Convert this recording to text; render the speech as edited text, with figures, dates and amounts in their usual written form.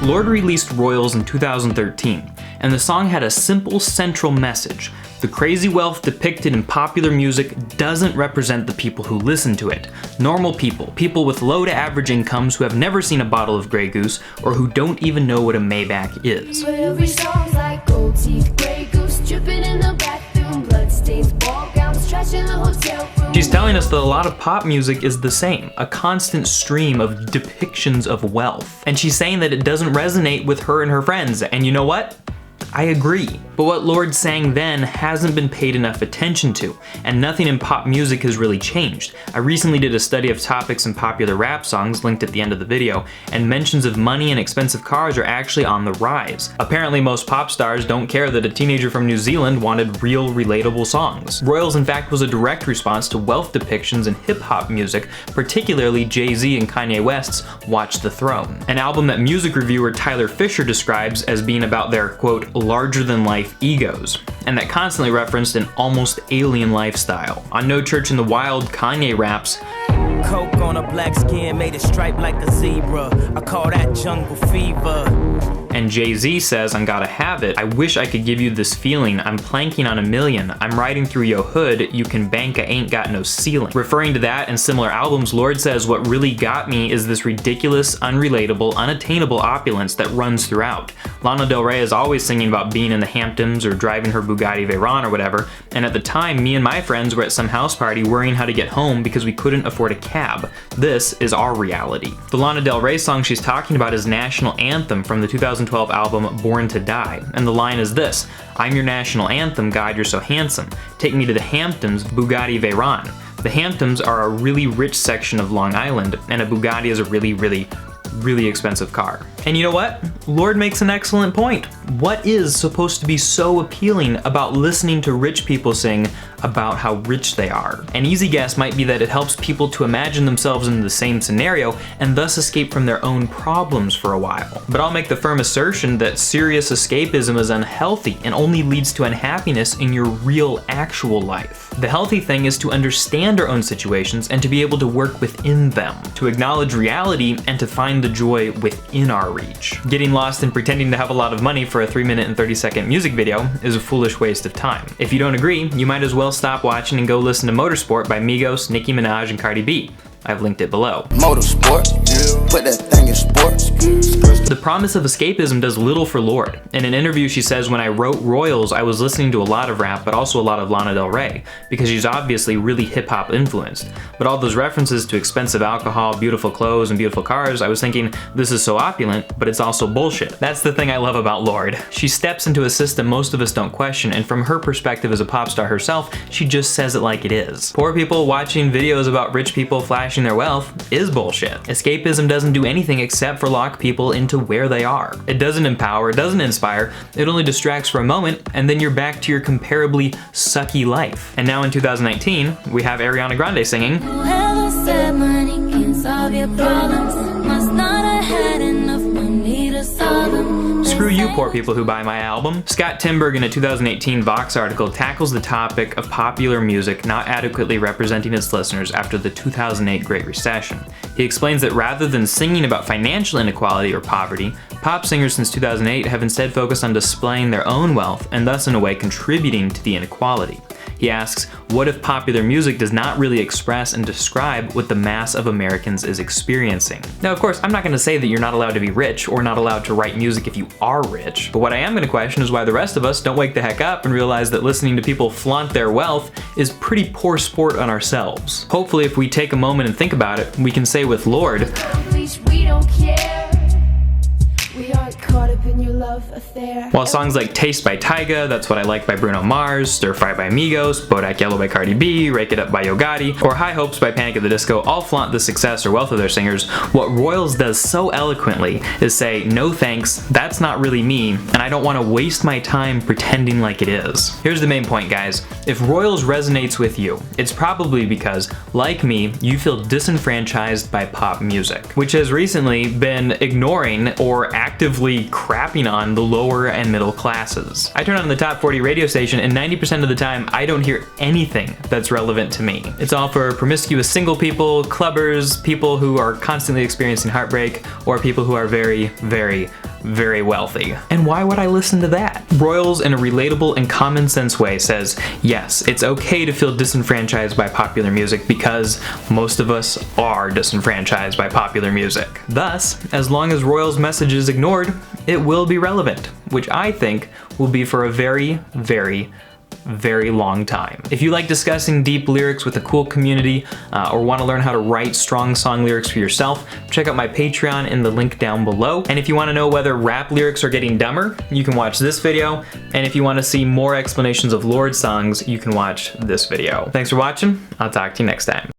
Lorde released Royals in 2013, and the song had a simple central message. The crazy wealth depicted in popular music doesn't represent the people who listen to it. Normal people, people with low to average incomes who have never seen a bottle of Grey Goose, or who don't even know what a Maybach is. But every song's like gold teeth, Grey Goose dripping in the bathroom, bloodstains, ball gowns, trash in the hotel room. She's telling us that a lot of pop music is the same, a constant stream of depictions of wealth. And she's saying that it doesn't resonate with her and her friends, and you know what? I agree. But what Lorde sang then hasn't been paid enough attention to, and nothing in pop music has really changed. I recently did a study of topics in popular rap songs, linked at the end of the video, and mentions of money and expensive cars are actually on the rise. Apparently most pop stars don't care that a teenager from New Zealand wanted real, relatable songs. Royals in fact was a direct response to wealth depictions in hip-hop music, particularly Jay-Z and Kanye West's Watch the Throne, an album that music reviewer Tyler Fisher describes as being about their, quote, larger-than-life egos, and that constantly referenced an almost alien lifestyle. On No Church in the Wild, Kanye raps, "Coke on a black skin made a stripe like a zebra. I call that jungle fever." And Jay-Z says on Gotta Have It, "I wish I could give you this feeling. I'm planking on a million. I'm riding through your hood. You can bank, I ain't got no ceiling." Referring to that and similar albums, Lorde says, "What really got me is this ridiculous, unrelatable, unattainable opulence that runs throughout. Lana Del Rey is always singing about being in the Hamptons or driving her Bugatti Veyron or whatever, and at the time, me and my friends were at some house party worrying how to get home because we couldn't afford a cab. This is our reality." The Lana Del Rey song she's talking about is National Anthem from the 2012 album Born to Die, and the line is this: "I'm your national anthem, God, you're so handsome. Take me to the Hamptons, Bugatti Veyron." The Hamptons are a really rich section of Long Island, and a Bugatti is a really expensive car. And you know what? Lorde makes an excellent point. What is supposed to be so appealing about listening to rich people sing about how rich they are? An easy guess might be that it helps people to imagine themselves in the same scenario and thus escape from their own problems for a while. But I'll make the firm assertion that serious escapism is unhealthy and only leads to unhappiness in your real, actual life. The healthy thing is to understand our own situations and to be able to work within them, to acknowledge reality and to find the joy within our reach. Getting lost in pretending to have a lot of money for a 3-minute and 30-second music video is a foolish waste of time. If you don't agree, you might as well stop watching and go listen to Motorsport by Migos, Nicki Minaj, and Cardi B. I've linked it below. Motorsport, put that thing in sports. The promise of escapism does little for Lorde. In an interview she says, "When I wrote Royals, I was listening to a lot of rap, but also a lot of Lana Del Rey, because she's obviously really hip-hop influenced. But all those references to expensive alcohol, beautiful clothes, and beautiful cars, I was thinking, this is so opulent, but it's also bullshit." That's the thing I love about Lorde. She steps into a system most of us don't question, and from her perspective as a pop star herself, she just says it like it is. Poor people watching videos about rich people flashing their wealth is bullshit. Escapism doesn't do anything except for lock people into where they are. It doesn't empower, it doesn't inspire, it only distracts for a moment, and then you're back to your comparably sucky life. And now in 2019, we have Ariana Grande singing, Whoever said money can solve your problems must not have had enough money to solve them. "Screw you, poor people who buy my album." Scott Timberg in a 2018 Vox article tackles the topic of popular music not adequately representing its listeners after the 2008 Great Recession. He explains that rather than singing about financial inequality or poverty, pop singers since 2008 have instead focused on displaying their own wealth and thus in a way contributing to the inequality. He asks, what if popular music does not really express and describe what the mass of Americans is experiencing? Now, of course, I'm not going to say that you're not allowed to be rich or not allowed to write music if you are rich, but what I am going to question is why the rest of us don't wake the heck up and realize that listening to people flaunt their wealth is pretty poor sport on ourselves. Hopefully, if we take a moment and think about it, we can say with Lorde, We don't care. We aren't caught up in your love affair. while songs like Taste by Tyga, That's What I Like by Bruno Mars, Stir Fry by Migos, Bodak Yellow by Cardi B, Rake It Up by Yo Gotti, or High Hopes by Panic at the Disco all flaunt the success or wealth of their singers, what Royals does so eloquently is say, no thanks, that's not really me, and I don't want to waste my time pretending like it is. Here's the main point, guys. If Royals resonates with you, it's probably because, like me, you feel disenfranchised by pop music, which has recently been ignoring or actively crapping on the lower and middle classes. I turn on the top 40 radio station and 90% of the time I don't hear anything that's relevant to me. It's all for promiscuous single people, clubbers, people who are constantly experiencing heartbreak, or people who are very, very, very wealthy. And why would I listen to that? Royals, in a relatable and common sense way, says, yes, it's okay to feel disenfranchised by popular music because most of us are disenfranchised by popular music. Thus, as long as Royals' message is ignored, it will be relevant, which I think will be for a very, very, very long time. If you like discussing deep lyrics with a cool community or want to learn how to write strong song lyrics for yourself, check out my Patreon in the link down below. And if you want to know whether rap lyrics are getting dumber, you can watch this video. And if you want to see more explanations of Lorde songs, you can watch this video. Thanks for watching. I'll talk to you next time.